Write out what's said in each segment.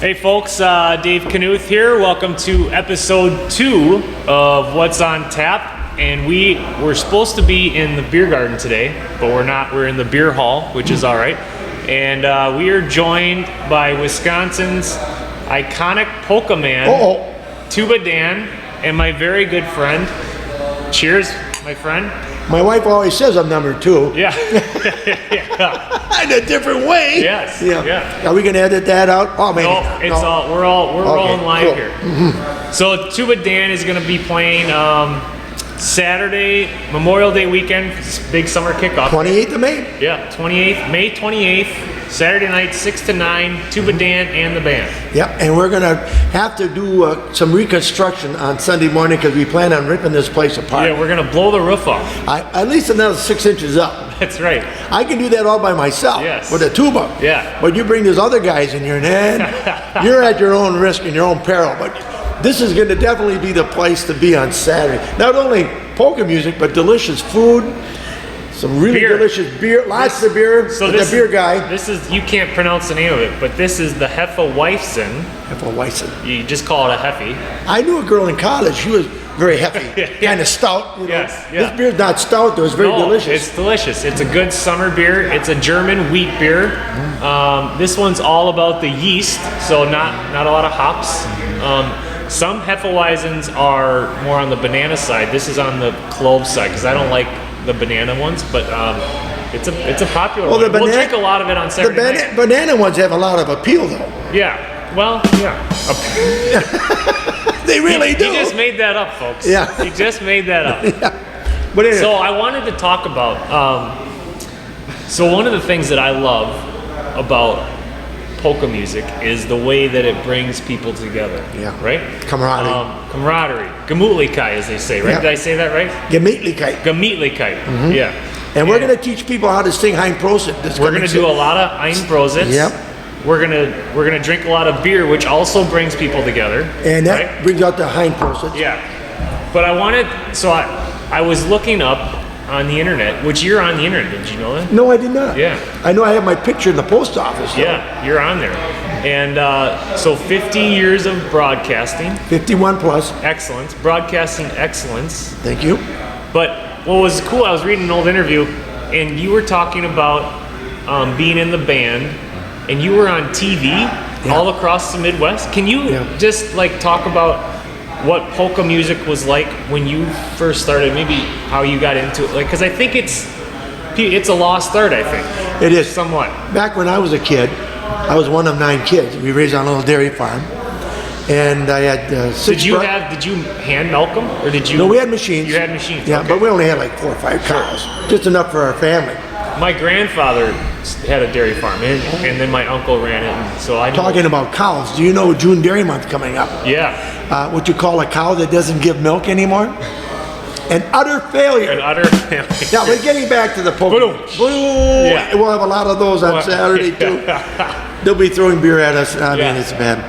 Hey folks, Dave Knuth here. Welcome to episode 2 of What's on Tap. And we were supposed to be in the beer garden today, but we're not. We're in the beer hall, which is all right. And we are joined by Wisconsin's iconic polka man, Tuba Dan, and my very good friend. Cheers, my friend. My wife always says I'm number 2. Yeah. In a different way. Yes. Yeah. Are we gonna edit that out? Oh man. No, it's all. We're rolling live cool. here. Mm-hmm. So Tuba Dan is gonna be playing Saturday, Memorial Day weekend, big summer kickoff. 28th of May. Yeah, May 28th, Saturday night, 6 to 9. Tuba Dan and the band. Yeah, and we're gonna have to do some reconstruction on Sunday morning because we plan on ripping this place apart. Yeah, we're gonna blow the roof off. At least another 6 inches up. That's right. I can do that all by myself. Yes. With a tuba. Yeah. But you bring those other guys in here, and you're at your own risk and your own peril. But this is going to definitely be the place to be on Saturday. Not only polka music, but delicious food, some really delicious beer, lots of beer. So the beer guy. This is, you can't pronounce the name of it, but this is the Hefeweizen. Hefeweizen. You just call it a Hefe. I knew a girl in college. She was very heavy, kind of stout. You know. Yes. Yeah. This beer's not stout though. It's very delicious. It's delicious. It's a good summer beer. It's a German wheat beer. This one's all about the yeast, so not a lot of hops. Some Hefeweizens are more on the banana side. This is on the clove side because I don't like the banana ones, but it's a popular one. We'll drink a lot of it on Saturday night. Banana ones have a lot of appeal though. Yeah. Well, yeah. They really do. He just made that up, folks. Yeah. He just made that up. Yeah. But anyway. So I wanted to talk about, so one of the things that I love about polka music is the way that it brings people together. Yeah. Right? Camaraderie. Camaraderie. Gemütlichkeit, as they say, right? Yeah. Did I say that right? Gemütlichkeit. Gemütlichkeit. Mm-hmm. Yeah. And we're going to teach people how to sing Hein Prosit. We're going to do a lot of Ein Prosit. Yep. We're gonna drink a lot of beer, which also brings people together. And that brings out the Hein Prosit. Yeah. But I was looking up on the internet, which you're on the internet, did you know that? No, I did not. Yeah. I know I have my picture in the post office. Though. Yeah, you're on there. And so 50 years of broadcasting. 51 plus. Excellence. Broadcasting excellence. Thank you. But what was cool, I was reading an old interview, and you were talking about being in the band, and you were on TV all across the Midwest. Can you just talk about what polka music was like when you first started, maybe how you got into it? Because I think it's a lost art, I think. It is. Somewhat. Back when I was a kid, I was one of 9 kids. We raised on a little dairy farm. And I had 6 brothers. Did you hand milk them? Or did you? No, we had machines. You had machines, yeah, okay. But we only had like 4 or 5 cows. Just enough for our family. My grandfather had a dairy farm, and then my uncle ran it, and so I know. Talking about cows, do you know June Dairy Month coming up? Yeah. What you call a cow that doesn't give milk anymore? An utter failure. An utter failure. Now, we're getting back to the polka. Yeah. We'll have a lot of those on Saturday, too. They'll be throwing beer at us. I mean, it's bad.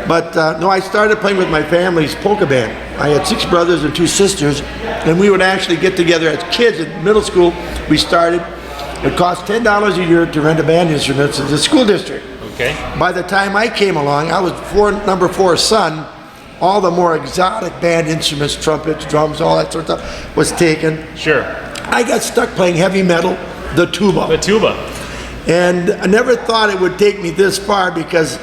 But, no, I started playing with my family's polka band. I had 6 brothers and 2 sisters, and we would actually get together as kids in middle school. We started. It cost $10 a year to rent a band instruments in the school district. Okay. By the time I came along, I was number 4 son. All the more exotic band instruments, trumpets, drums, all that sort of stuff was taken. Sure. I got stuck playing heavy metal, the tuba. The tuba. And I never thought it would take me this far because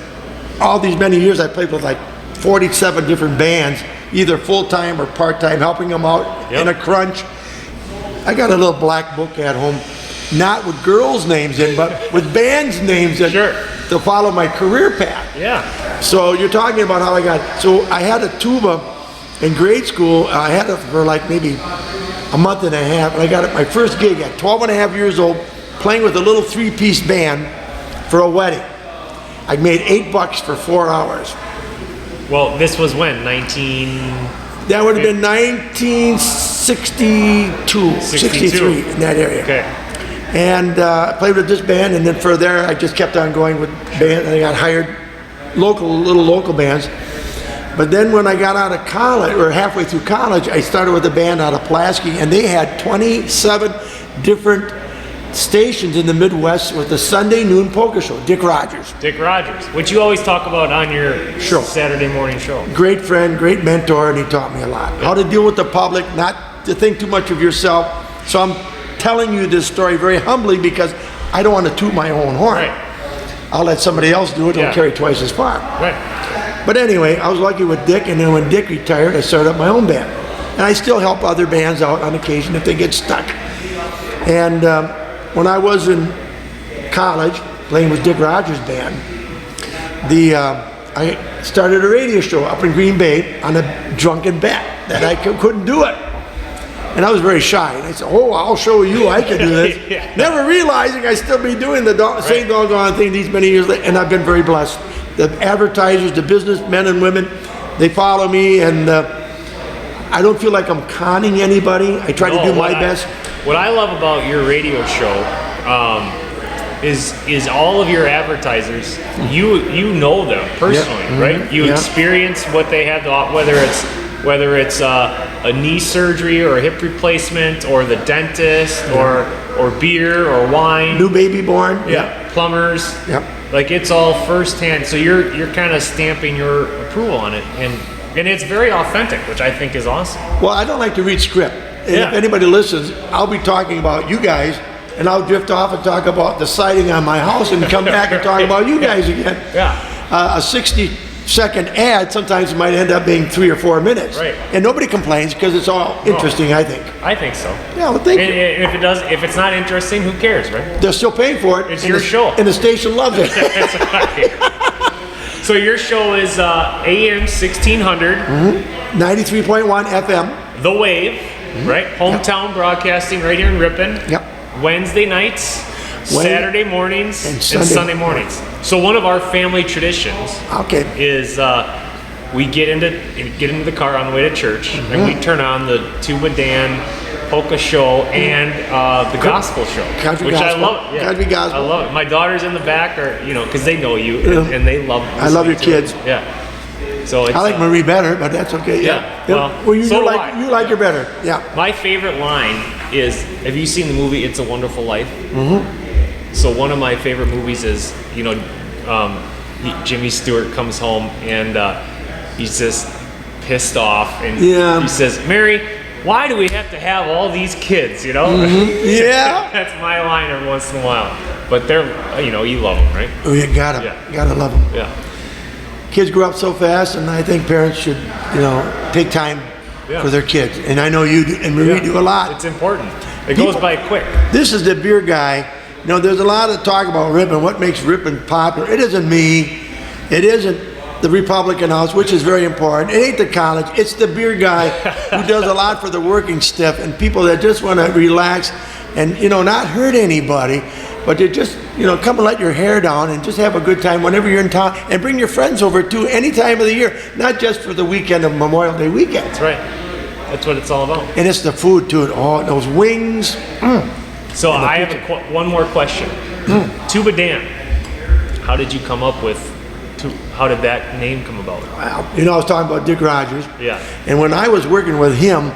all these many years I played with like 47 different bands, either full-time or part-time, helping them out in a crunch. I got a little black book at home. Not with girls' names in, but with bands' names in to follow my career path. Yeah. So you're talking about how I got, so I had a tuba in grade school. I had it for like maybe a month and a half, and I got it my first gig at 12 and a half years old, playing with a little 3-piece band for a wedding. I made $8 for 4 hours. Well, this was when? That would have been 1962, 63 in that area. Okay. And I played with this band, and then from there I just kept on going with band, and I got hired little local bands. But then when I got out of college, or halfway through college, I started with a band out of Pulaski, and they had 27 different stations in the Midwest with the Sunday noon polka show, Dick Rogers. Dick Rogers, which you always talk about on your Show. Saturday morning show. Great friend, great mentor, and he taught me a lot. How to deal with the public, not to think too much of yourself. So I'm telling you this story very humbly because I don't want to toot my own horn. Right. I'll let somebody else do it, it'll Yeah. carry twice as far. Right. But anyway, I was lucky with Dick, and then when Dick retired, I started up my own band. And I still help other bands out on occasion if they get stuck. And when I was in college, playing with Dick Rogers' band, I started a radio show up in Green Bay on a drunken bet that I couldn't do it. And I was very shy. And I said, oh, I'll show you I can do this. Yeah. Never realizing I still be doing the same doggone thing these many years later. And I've been very blessed. The advertisers, the businessmen and women, they follow me, and I don't feel like I'm conning anybody. I try to do my best. What I love about your radio show is all of your advertisers. You know them personally, right? You experience what they have, whether it's a knee surgery or a hip replacement or the dentist or beer or wine. New baby born. Plumbers. Yep. Like it's all firsthand. So you're kind of stamping your approval on it, and it's very authentic, which I think is awesome. Well, I don't like to read script. And if anybody listens, I'll be talking about you guys, and I'll drift off and talk about the siding on my house and come back and talk about you guys again. Yeah. A 60-second ad sometimes might end up being 3 or 4 minutes. Right. And nobody complains because it's all interesting, I think. I think so. Yeah, well, thank you. And if it's not interesting, who cares, right? They're still paying for it. It's your show. And the station loves it. That's right. So your show is AM 1600. 93.1 FM. The Wave, right? Hometown broadcasting right here in Ripon. Yep. Wednesday nights, Saturday mornings, and Sunday mornings. So one of our family traditions is we get into the car on the way to church, and we turn on the Tuba Dan polka show and the gospel show, Country which gospel. I love. Yeah, Country gospel. I love it. My daughters in the back are, because they know you and they love. I love your kids. It. Yeah. So it's, I like Marie better, but that's okay. Yeah. Well, you so like her better. Yeah. My favorite line is, have you seen the movie It's a Wonderful Life? Mm-hmm. So one of my favorite movies is, Jimmy Stewart comes home and he's just pissed off, and he says, Mary, why do we have to have all these kids, Mm-hmm. Yeah. That's my line every once in a while. But they're, you love them, right? Oh, you gotta love them. Yeah. Kids grow up so fast, and I think parents should, take time for their kids. And I know you do, and Marie do a lot. It's important. It goes by quick. This is the beer guy. There's a lot of talk about Ripon. What makes Ripon popular? It isn't me. It isn't the Republican House, which is very important. It ain't the college. It's the beer guy who does a lot for the working stiff and people that just want to relax and, not hurt anybody, but to just, come and let your hair down and just have a good time whenever you're in town, and bring your friends over too any time of the year, not just for the weekend of Memorial Day weekend. That's right. That's what it's all about. And it's the food too. Oh, those wings. So I have one more question. Tuba Dan, how did you come up with, how did that name come about? Well, I was talking about Dick Rogers. Yeah. And when I was working with him,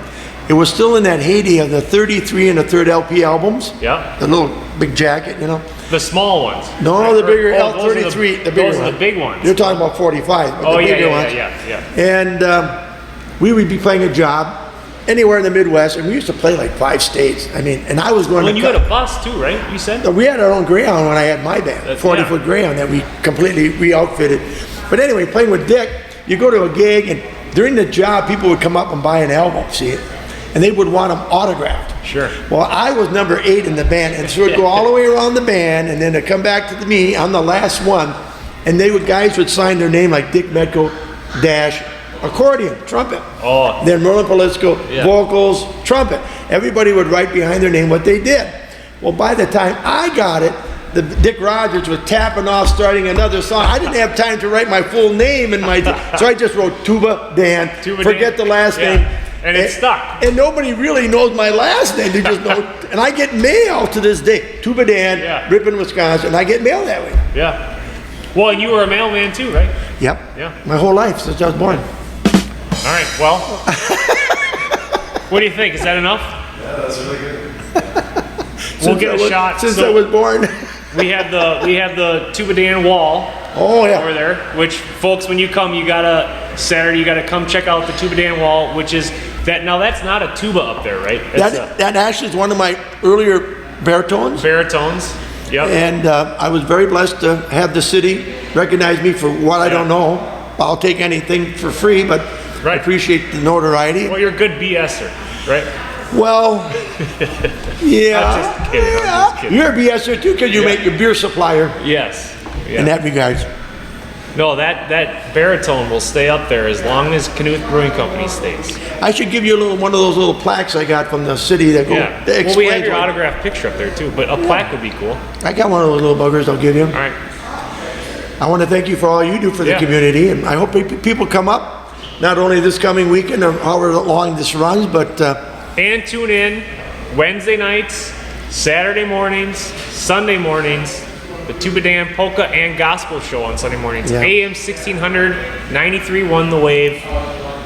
it was still in that heyday of the 33 and the third LP albums. Yeah. The little big jacket, The small ones. No, right? the bigger L33. the bigger Those are ones. the big ones. You're talking about 45, but the bigger ones. Yeah. And we would be playing a job anywhere in the Midwest, and we used to play like 5 states. And I was going to... you had a bus too, right? You said? We had our own Greyhound when I had my band, 40-foot Greyhound that we completely re-outfitted. But anyway, playing with Dick, you go to a gig, and during the job, people would come up and buy an album, see it? And they would want them autographed. Sure. Well, I was number 8 in the band, and so it would go all the way around the band, and then it'd come back to me, I'm the last one, and guys would sign their name like Dick Metco, dash, accordion, trumpet. Oh. Then Merlin Polisco, vocals, trumpet. Everybody would write behind their name what they did. Well, by the time I got it, Dick Rogers was tapping off, starting another song. I didn't have time to write my full name so I just wrote Tuba Dan. Forget the last name. And it stuck. And nobody really knows my last name. They just know. And I get mail to this day. Tuba Dan, Ripon, Wisconsin. I get mail that way. Yeah. Well, and you were a mailman too, right? Yep. Yeah. My whole life since I was born. All right. Well, what do you think? Is that enough? Yeah, that's really good. We'll get a shot. Since So I was born. we have the Tuba Dan wall Oh, yeah. over there, which folks, when you come, you gotta come check out the Tuba Dan wall, which is that. Now that's not a tuba up there, right? That actually is one of my earlier baritones. Baritones. Yep. And I was very blessed to have the city recognize me for what I don't know. I'll take anything for free, but I appreciate the notoriety. Well, you're a good BSer, right? Well, yeah. I'm just kidding. I'm just kidding. You're a BSer too because you make your beer supplier Yes. Yeah. in that regards. No, that baritone will stay up there as long as Knuth Brewing Company stays. I should give you one of those little plaques I got from the city that go. Yeah. That Well, we have your what- autographed picture up there too, but a plaque would be cool. I got one of those little buggers I'll give you. All right. I want to thank you for all you do for the community, and I hope people come up, not only this coming weekend or however long this runs, but And tune in Wednesday nights, Saturday mornings, Sunday mornings, the Tuba Dan Polka and Gospel Show on Sunday mornings. Yeah. AM 1600, 93.1 The Wave.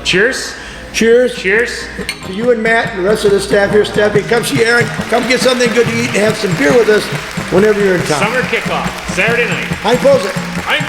Cheers. cheers Cheers. to you and Matt and the rest of the staff here. Steffi, come see Aaron, come get something good to eat and have some beer with us whenever you're in town. Summer kickoff, Saturday night. Hi, close it. I'm